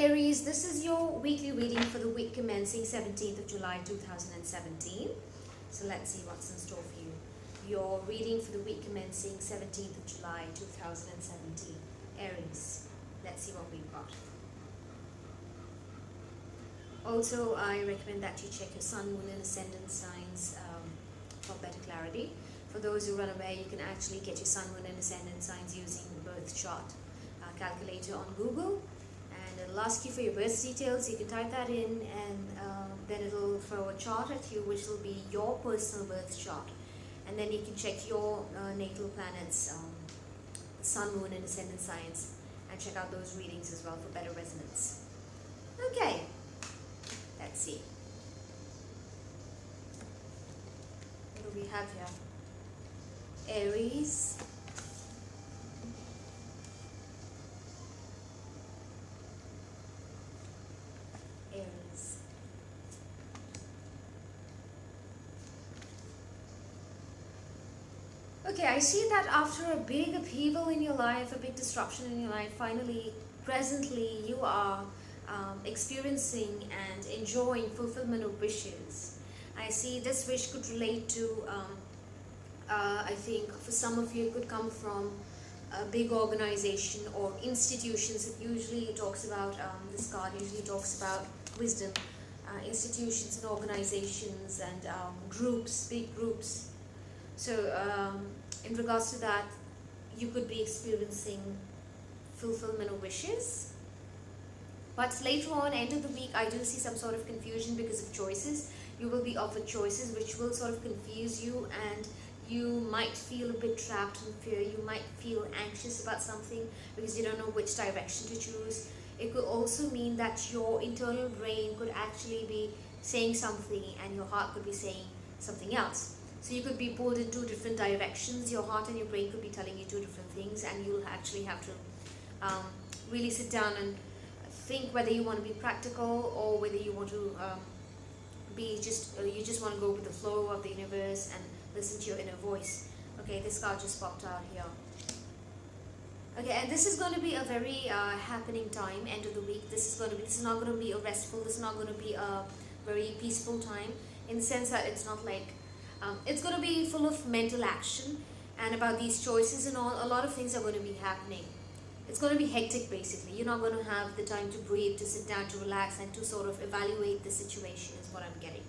Aries, this is your weekly reading for the week commencing 17th of July 2017. So let's see what's in store for you. Your reading for the week commencing 17th of July 2017. Aries, let's see what we've got. Also, I recommend that you check your sun, moon and ascendant signs for better clarity. For those who are unaware, you can actually get your sun, moon and ascendant signs using the birth chart calculator on Google. And it'll ask you for your birth details. You can type that in, and then it'll throw a chart at you, which will be your personal birth chart. And then you can check your natal planets, sun, moon and ascendant signs, and check out those readings as well for better resonance. Okay, let's see. What do we have here? Aries. Aries. Okay, I see that after a big upheaval in your life, a big disruption in your life, finally, presently, you are experiencing and enjoying fulfillment of wishes. I see this wish could relate to, I think for some of you, it could come from a big organization or institutions. It usually talks about, this card usually talks about wisdom, institutions and organizations and groups, big groups. So in regards to that, you could be experiencing fulfillment of wishes. But later on, end of the week, I do see some sort of confusion because of choices. You will be offered choices which will sort of confuse you, and you might feel a bit trapped in fear. You might feel anxious about something because you don't know which direction to choose. It could also mean that your internal brain could actually be saying something and your heart could be saying something else. So you could be pulled in two different directions. Your heart and your brain could be telling you two different things, and you'll actually have to really sit down and think whether you want to be practical or whether you want to be just you just want to go with the flow of the universe and listen to your inner voice. Okay, this card just popped out here. Okay, and this is going to be a very happening time, end of the week. This is not going to be a restful, this is not going to be a very peaceful time, in the sense that it's not like it's going to be full of mental action and about these choices and all. A lot of things are going to be happening. It's going to be hectic basically. You're not going to have the time to breathe, to sit down, to relax, and to sort of evaluate the situation is what I'm getting.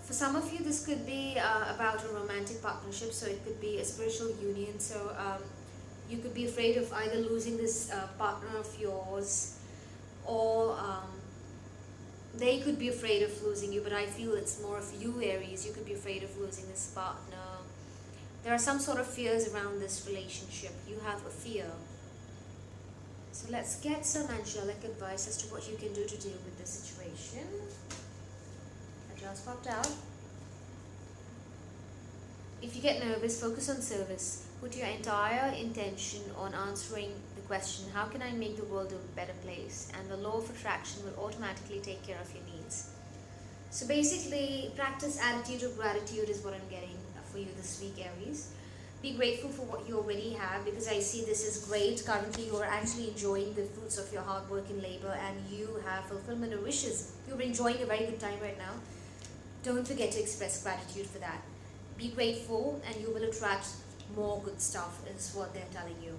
For some of you, this could be about a romantic partnership, so it could be a spiritual union. So you could be afraid of either losing this partner of yours, or they could be afraid of losing you, but I feel it's more of you, Aries. You could be afraid of losing this partner. There are some sort of fears around this relationship. You have a fear. So let's get some angelic advice as to what you can do to deal with this situation. That just popped out. If you get nervous, focus on service. Put your entire intention on answering the question, how can I make the world a better place? And the law of attraction will automatically take care of your needs. So basically, practice attitude of gratitude is what I'm getting for you this week, Aries. Be grateful for what you already have, because I see this is great. Currently, you are actually enjoying the fruits of your hard work and labor, and you have fulfillment of wishes. You're enjoying a very good time right now. Don't forget to express gratitude for that. Be grateful and you will attract more good stuff, is what they're telling you.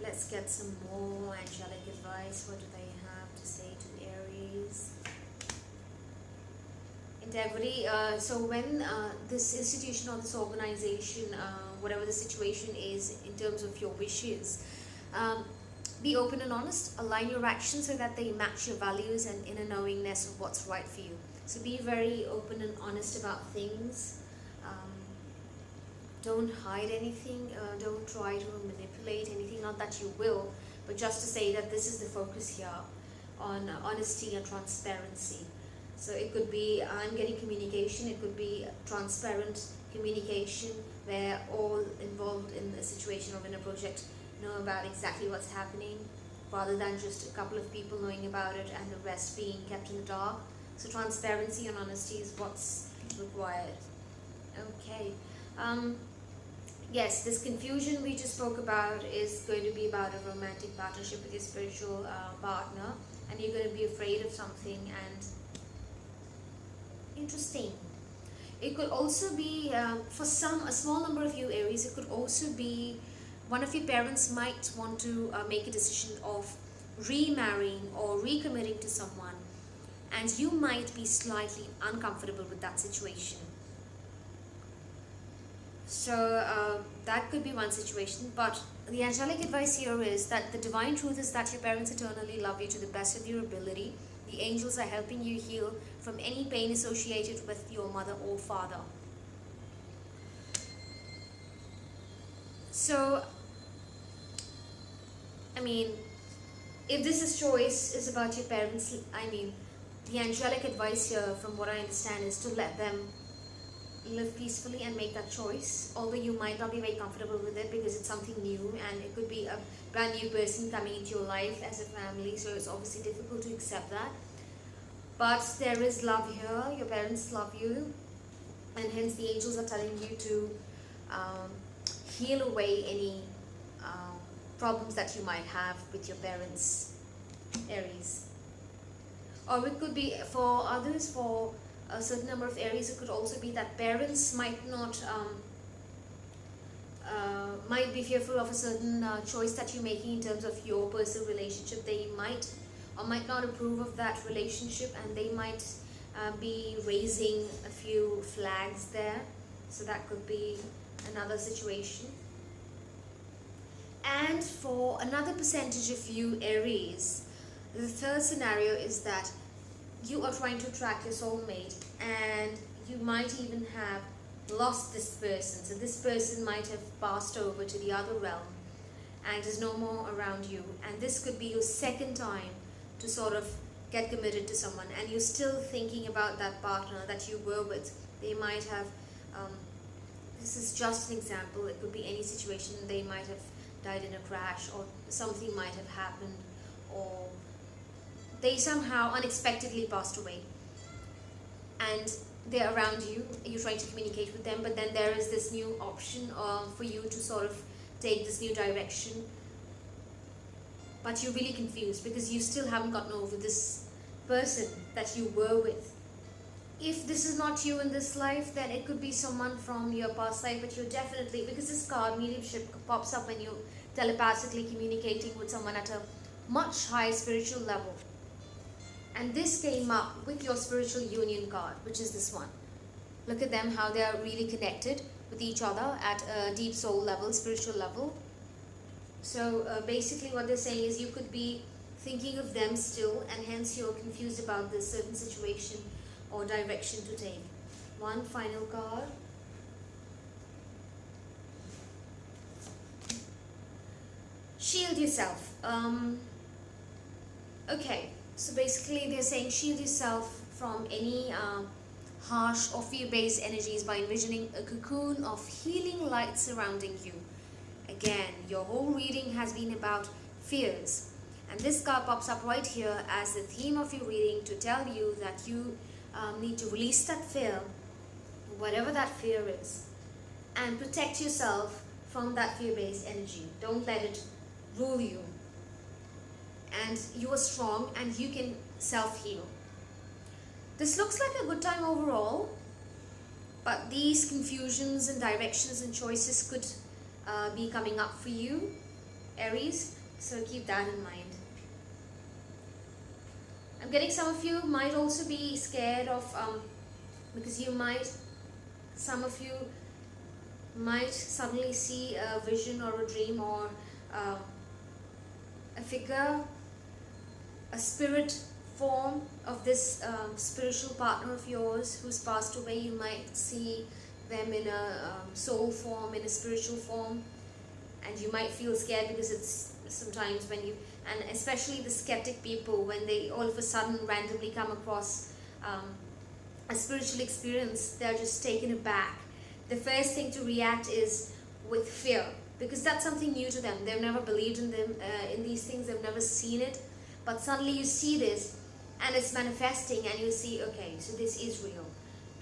Let's get some more angelic advice. What do they have to say to Aries? Integrity. So when this institution or this organization, whatever the situation is in terms of your wishes, be open and honest. Align your actions so that they match your values and inner knowingness of what's right for you. So be very open and honest about things. Don't hide anything. Don't try to manipulate anything. Not that you will, but just to say that this is the focus here on honesty and transparency. So it could be, I'm getting communication, it could be transparent communication where all involved in a situation or in a project know about exactly what's happening, rather than just a couple of people knowing about it and the rest being kept in the dark. So transparency and honesty is what's required. Okay. Yes, this confusion we just spoke about is going to be about a romantic partnership with your spiritual partner, and you're going to be afraid of something. And interesting. It could also be, for a small number of you Aries, it could also be one of your parents might want to make a decision of remarrying or recommitting to someone, and you might be slightly uncomfortable with that situation. So that could be one situation, but the angelic advice here is that the divine truth is that your parents eternally love you to the best of your ability. The angels are helping you heal from any pain associated with your mother or father. So, I mean, if this is choice is about your parents, I mean, the angelic advice here, from what I understand, is to let them live peacefully and make that choice, although you might not be very comfortable with it because it's something new and it could be a brand new person coming into your life as a family, so it's obviously difficult to accept that. But there is love here, your parents love you, and hence the angels are telling you to heal away any problems that you might have with your parents, Aries. Or it could be for others, for a certain number of Aries, it could also be that parents might not might be fearful of a certain choice that you're making in terms of your personal relationship. They might or might not approve of that relationship, and they might be raising a few flags there. So that could be another situation. And for another percentage of you Aries, the third scenario is that you are trying to track your soulmate, and you might even have lost this person. So this person might have passed over to the other realm and is no more around you, and this could be your second time to sort of get committed to someone, and you're still thinking about that partner that you were with. They might have this is just an example, it could be any situation. They might have died in a crash, or something might have happened, or they somehow unexpectedly passed away, and they're around you, you're trying to communicate with them, but then there is this new option for you to sort of take this new direction, but you're really confused because you still haven't gotten over this person that you were with. If this is not you in this life, then it could be someone from your past life, but you're definitely, because this card mediumship pops up when you're telepathically communicating with someone at a much higher spiritual level. And this came up with your spiritual union card, which is this one. Look at them, how they are really connected with each other at a deep soul level, spiritual level. So basically what they're saying is you could be thinking of them still, and hence you're confused about this certain situation or direction to take. One final card. Shield yourself. Okay, so basically they're saying shield yourself from any harsh or fear-based energies by envisioning a cocoon of healing light surrounding you. Again, your whole reading has been about fears, and this card pops up right here as the theme of your reading to tell you that you need to release that fear, whatever that fear is, and protect yourself from that fear-based energy. Don't let it rule you. And you are strong and you can self-heal. This looks like a good time overall, but these confusions and directions and choices could be coming up for you, Aries, so keep that in mind. I'm getting some of you might also be scared of, because some of you might suddenly see a vision or a dream or a figure, a spirit form of this spiritual partner of yours who's passed away. You might see them in a soul form, in a spiritual form, and you might feel scared because it's sometimes when you, and especially the skeptic people, when they all of a sudden randomly come across a spiritual experience, they're just taken aback. The first thing to react is with fear, because that's something new to them. They've never believed in them, in these things, they've never seen it, but suddenly you see this and it's manifesting, and you see, okay, so this is real.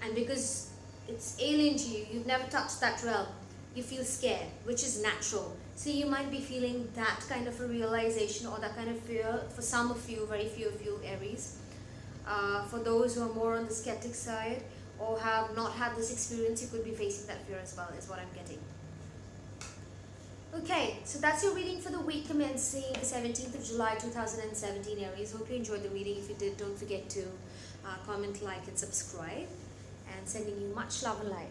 And because it's alien to you, you've never touched that realm, you feel scared, which is natural. So you might be feeling that kind of a realization or that kind of fear for some of you, very few of you Aries. For those who are more on the skeptic side or have not had this experience, you could be facing that fear as well, is what I'm getting. Okay, so that's your reading for the week commencing the 17th of July 2017 Aries. Hope you enjoyed the reading. If you did, don't forget to comment, like and subscribe, and sending you much love and light.